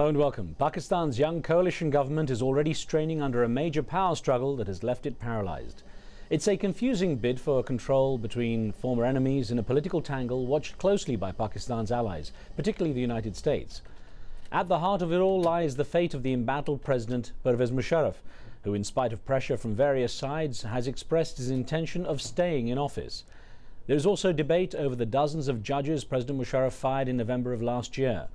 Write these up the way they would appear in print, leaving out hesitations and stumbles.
Hello and welcome. Pakistan's young coalition government is already straining under a major power struggle that has left it paralyzed. It's a confusing bid for control between former enemies in a political tangle watched closely by Pakistan's allies, particularly the United States. At the heart of it all lies the fate of the embattled President Pervez Musharraf, who, in spite of pressure from various sides, has expressed his intention of staying in office. There is also debate over the dozens of judges President Musharraf fired in November of last year.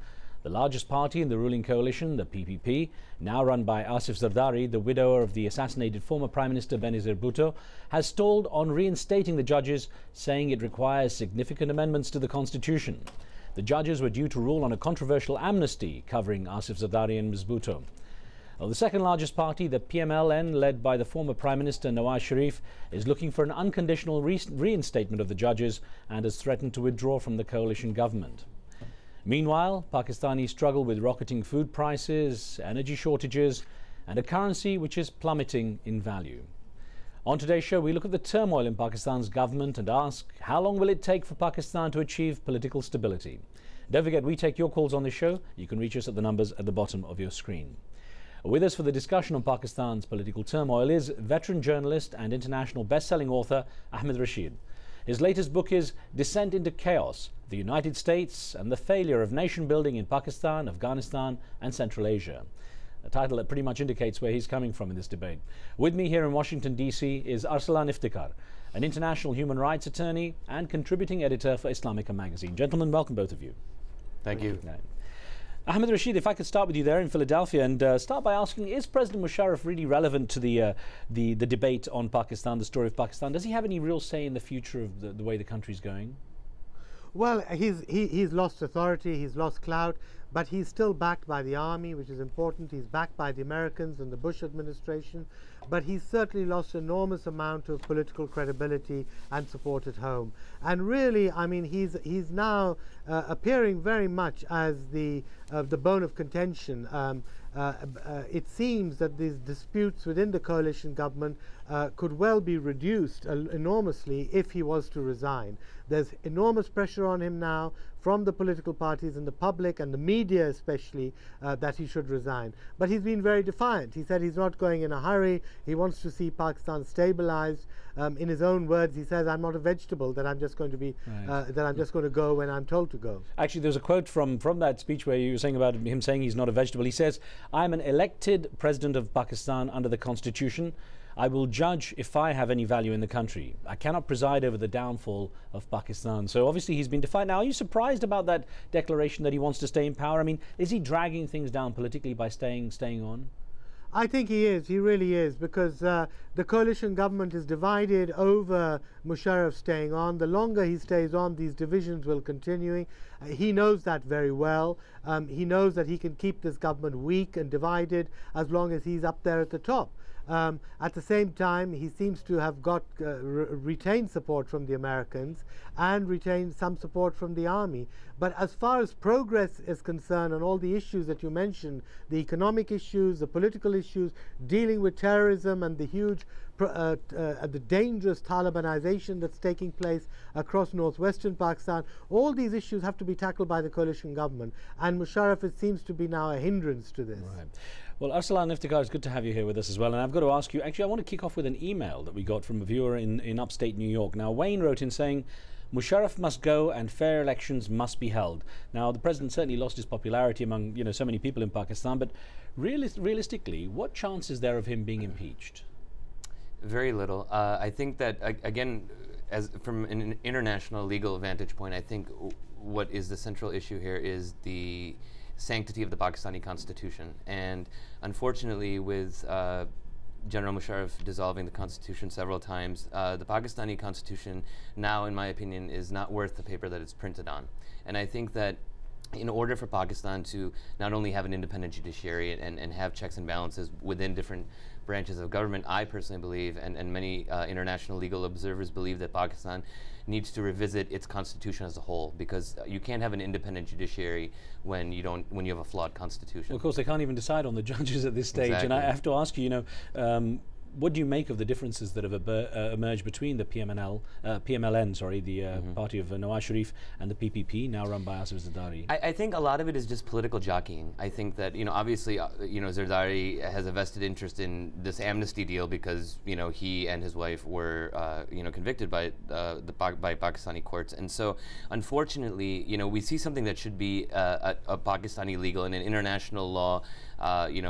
The largest party in the ruling coalition, the PPP, now run by Asif Zardari, the widower of the assassinated former Prime Minister Benazir Bhutto, has stalled on reinstating the judges, saying it requires significant amendments to the constitution. The judges were due to rule on a controversial amnesty covering Asif Zardari and Ms. Bhutto. Well, the second largest party, the PMLN, led by the former Prime Minister Nawaz Sharif, is looking for an unconditional reinstatement of the judges and has threatened to withdraw from the coalition government. Meanwhile, Pakistanis struggle with rocketing food prices, energy shortages, and a currency which is plummeting in value. On today's show, we look at the turmoil in Pakistan's government and ask, how long will it take for Pakistan to achieve political stability? Don't forget, we take your calls on this show. You can reach us at the numbers at the bottom of your screen. With us for the discussion on Pakistan's political turmoil is veteran journalist and international best-selling author Ahmed Rashid. His latest book is Descent into Chaos: The United States and the Failure of Nation Building in Pakistan, Afghanistan and Central Asia. A title that pretty much indicates where he's coming from in this debate. With me here in Washington, D.C. is Arsalan Iftikhar, an international human rights attorney and contributing editor for Islamica magazine. Gentlemen, welcome both of you. Thank you. Ahmed Rashid, if I could start with you there in Philadelphia and start by asking, is President Musharraf really relevant to the debate on Pakistan, the story of Pakistan? Does he have any real say in the future of the way the country's going? Well, he's lost authority, he's lost clout, but he's still backed by the army, which is important. He's backed by the Americans and the Bush administration, but he's certainly lost an enormous amount of political credibility and support at home. And really, I mean, he's now appearing very much as the bone of contention. It seems that these disputes within the coalition government could well be reduced enormously if he was to resign. There's enormous pressure on him now from the political parties and the public and the media especially that he should resign. But he's been very defiant. He said he's not going in a hurry. He wants to see Pakistan stabilized. In his own words, he says, "I'm not a vegetable that I'm just going to be that I'm just going to go when I'm told to go." Actually, there's a quote from that speech where you were saying about him saying he's not a vegetable. He says, "I'm an elected president of Pakistan under the constitution. I will judge if I have any value in the country. I cannot preside over the downfall of Pakistan." So obviously he's been defiant. Now, are you surprised about that declaration that he wants to stay in power? I mean, is he dragging things down politically by staying on? I think he is. He really is, because the coalition government is divided over Musharraf staying on. The longer he stays on, these divisions will continue. He knows that very well. He knows that he can keep this government weak and divided as long as he's up there at the top. At the same time, he seems to have got retained support from the Americans and retained some support from the army. But as far as progress is concerned on all the issues that you mentioned, the economic issues, the political issues, dealing with terrorism and the huge the dangerous Talibanization that's taking place across northwestern Pakistan, all these issues have to be tackled by the coalition government. And Musharraf, it seems to be now a hindrance to this. Right. Well, Arsalan Iftikhar, it's good to have you here with us as well. And I've got to ask you, actually, I want to kick off with an email that we got from a viewer in upstate New York. Now, Wayne wrote in saying, Musharraf must go and fair elections must be held. Now, the president certainly lost his popularity among so many people in Pakistan, but realistically, what chance is there of him being impeached? Very little. I think that, again, as from an international legal vantage point, I think what is the central issue here is the sanctity of the Pakistani constitution. And unfortunately, with General Musharraf dissolving the constitution several times, the Pakistani constitution now, in my opinion, is not worth the paper that it's printed on. And I think that in order for Pakistan to not only have an independent judiciary and have checks and balances within different branches of government, I personally believe, and many international legal observers believe, that Pakistan needs to revisit its constitution as a whole, because you can't have an independent judiciary when you have a flawed constitution. Well, of course, they can't even decide on the judges at this stage. Exactly. And I have to ask you, what do you make of the differences that have emerged between the PMLN, sorry, the party of Nawaz Sharif, and the PPP, now run by Asif Zardari? I think a lot of it is just political jockeying. I think that, obviously, Zardari has a vested interest in this amnesty deal because, he and his wife were, convicted by by Pakistani courts. And so, unfortunately, we see something that should be a Pakistani legal and an international law,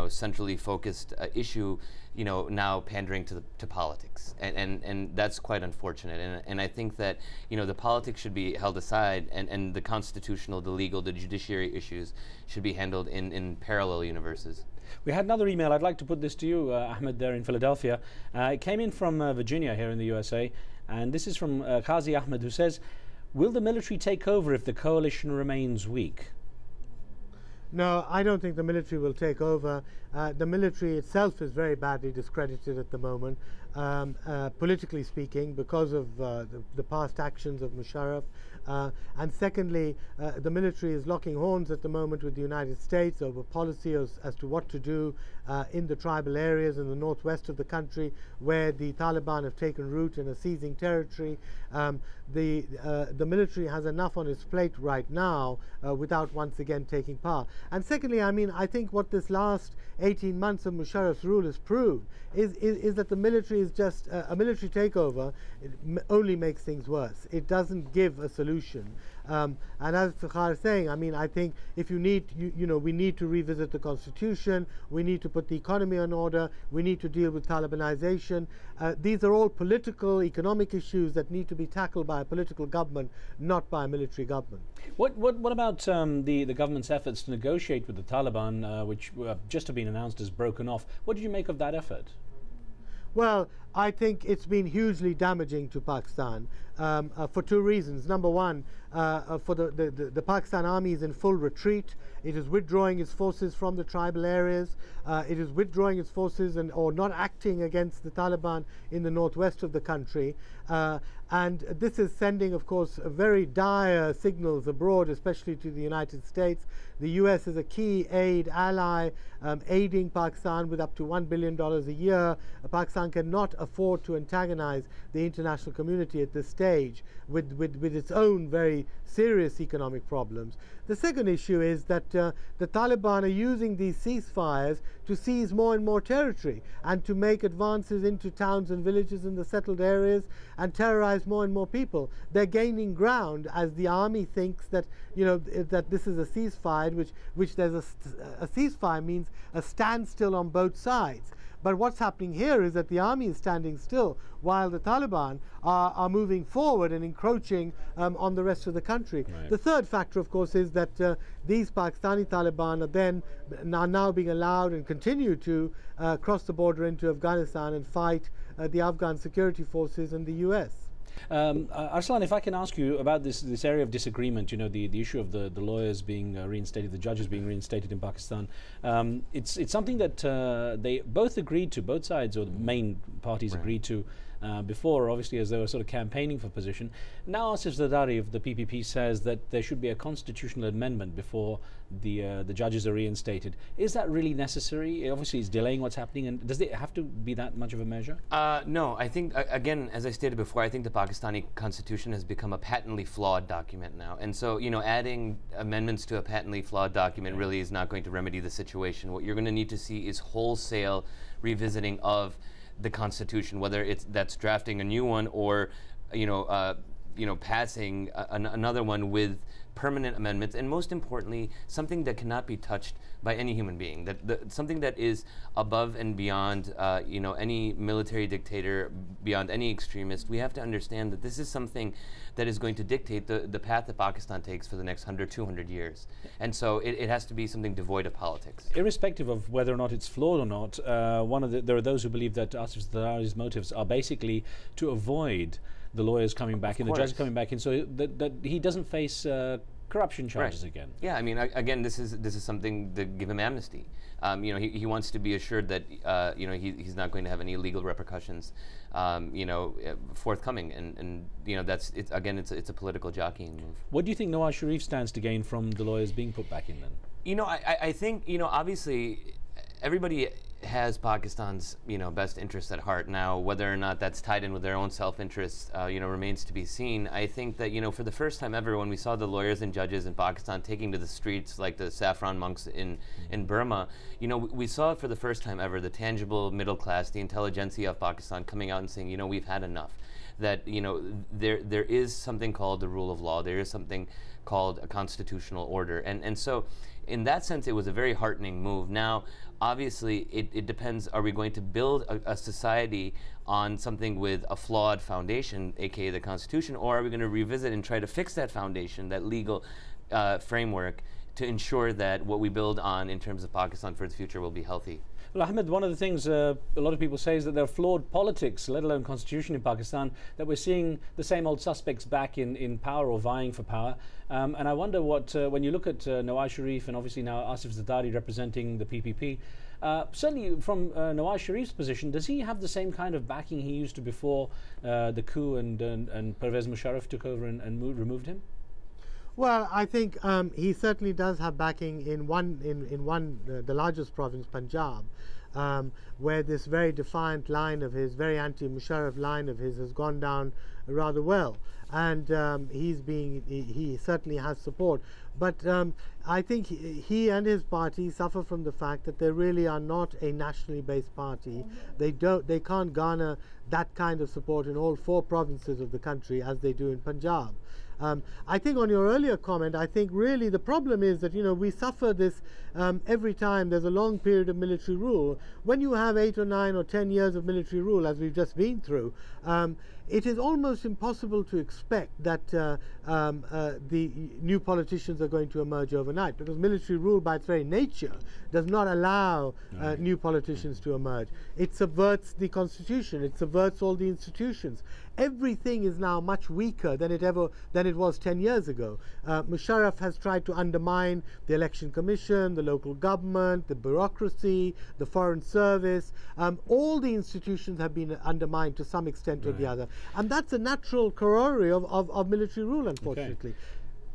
centrally focused issue, now pandering to politics, and that's quite unfortunate. And I think that the politics should be held aside, and the constitutional, the legal, the judiciary issues should be handled in parallel universes. We had another email. I'd like to put this to you, Ahmed, there in Philadelphia. It came in from Virginia here in the USA, and this is from Qazi Ahmed, who says, "Will the military take over if the coalition remains weak?" No, I don't think the military will take over. The military itself is very badly discredited at the moment, politically speaking, because of the past actions of Musharraf. And secondly, the military is locking horns at the moment with the United States over policy as to what to do in the tribal areas in the northwest of the country where the Taliban have taken root and are seizing territory. The military has enough on its plate right now without once again taking power. And secondly, I think what this last 18 months of Musharraf's rule has proved is that the military is just a military takeover. It only makes things worse. It doesn't give a solution. And as Iftikhar is saying, I think if we need to revisit the constitution, we need to put the economy in order, we need to deal with Talibanization. These are all political, economic issues that need to be tackled by a political government, not by a military government. What about the government's efforts to negotiate with the Taliban, which just have been announced as broken off? What did you make of that effort? Well, I think it's been hugely damaging to Pakistan for two reasons. Number one, for the Pakistan army is in full retreat. It is withdrawing its forces from the tribal areas. It is withdrawing its forces or not acting against the Taliban in the northwest of the country. And this is sending, of course, very dire signals abroad, especially to the United States. The US is a key aid ally, aiding Pakistan with up to $1 billion a year. Pakistan cannot afford to antagonize the international community at this stage with its own very serious economic problems. The second issue is that the Taliban are using these ceasefires to seize more and more territory and to make advances into towns and villages in the settled areas and terrorize more and more people. They're gaining ground as the army thinks that that this is a ceasefire, which there's a ceasefire means a standstill on both sides. But what's happening here is that the army is standing still while the Taliban are moving forward and encroaching on the rest of the country. Right. The third factor, of course, is that these Pakistani Taliban are now being allowed and continue to cross the border into Afghanistan and fight the Afghan security forces and the US. Arsalan, if I can ask you about this area of disagreement, the issue of the lawyers being reinstated, the judges being reinstated in Pakistan. It's something that they both agreed to, both sides or the main parties agreed to before, obviously, as they were sort of campaigning for position. Now Asif Zardari of the PPP says that there should be a constitutional amendment before the judges are reinstated. Is that really necessary? Obviously, it's delaying what's happening, and does it have to be that much of a measure? No, I think, again, as I stated before, I think the Pakistani constitution has become a patently flawed document now. And so, adding amendments to a patently flawed document really is not going to remedy the situation. What you're going to need to see is wholesale revisiting of the Constitution, whether that's drafting a new one or, passing another one with permanent amendments, and most importantly, something that cannot be touched by any human being. Something that is above and beyond, any military dictator, beyond any extremist. We have to understand that this is something that is going to dictate the path that Pakistan takes for the next 100, 200 years. And so it has to be something devoid of politics. Irrespective of whether or not it's flawed or not, there are those who believe that Asif Zardari's motives are basically to avoid the lawyers coming back in, the judges coming back in, so that he doesn't face corruption charges again. Yeah, again, this is something to give him amnesty. He wants to be assured that he's not going to have any legal repercussions, forthcoming, and it's a political jockeying move. What do you think Nawaz Sharif stands to gain from the lawyers being put back in then? I think obviously everybody has Pakistan's best interests at heart. Now, whether or not that's tied in with their own self-interests, remains to be seen. I think that for the first time ever, when we saw the lawyers and judges in Pakistan taking to the streets like the saffron monks in Burma, we saw for the first time ever the tangible middle class, the intelligentsia of Pakistan coming out and saying, we've had enough. That there is something called the rule of law. There is something called a constitutional order, and so in that sense, it was a very heartening move. Now, obviously, it depends. Are we going to build a society on something with a flawed foundation, aka the Constitution, or are we going to revisit and try to fix that foundation, that legal framework, to ensure that what we build on in terms of Pakistan for the future will be healthy? Well, Ahmed, one of the things a lot of people say is that there are flawed politics, let alone constitution in Pakistan, that we're seeing the same old suspects back in power or vying for power. And I wonder what, when you look at Nawaz Sharif and obviously now Asif Zardari representing the PPP, certainly from Nawaz Sharif's position, does he have the same kind of backing he used to before the coup and Pervez Musharraf took over and removed him? Well, I think he certainly does have backing in the largest province, Punjab, where this very defiant line of his, very anti-Musharraf line of his, has gone down rather well, and he certainly has support. But I think he and his party suffer from the fact that they really are not a nationally based party. They can't garner that kind of support in all 4 provinces of the country as they do in Punjab. I think on your earlier comment, I think really the problem is that we suffer this every time there's a long period of military rule. When you have 8 or 9 or 10 years of military rule, as we've just been through, it is almost impossible to expect that the new politicians are going to emerge overnight, because military rule by its very nature does not allow new politicians to emerge. It subverts the constitution, it subverts all the institutions. Everything is now much weaker than it was 10 years ago. Musharraf has tried to undermine the election commission, the local government, the bureaucracy, the foreign service. All the institutions have been undermined to some extent or the other. And that's a natural corollary of military rule, unfortunately. Okay.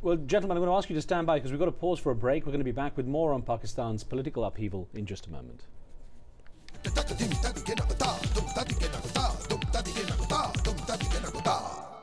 Well, gentlemen, I'm going to ask you to stand by because we've got to pause for a break. We're going to be back with more on Pakistan's political upheaval in just a moment. Dum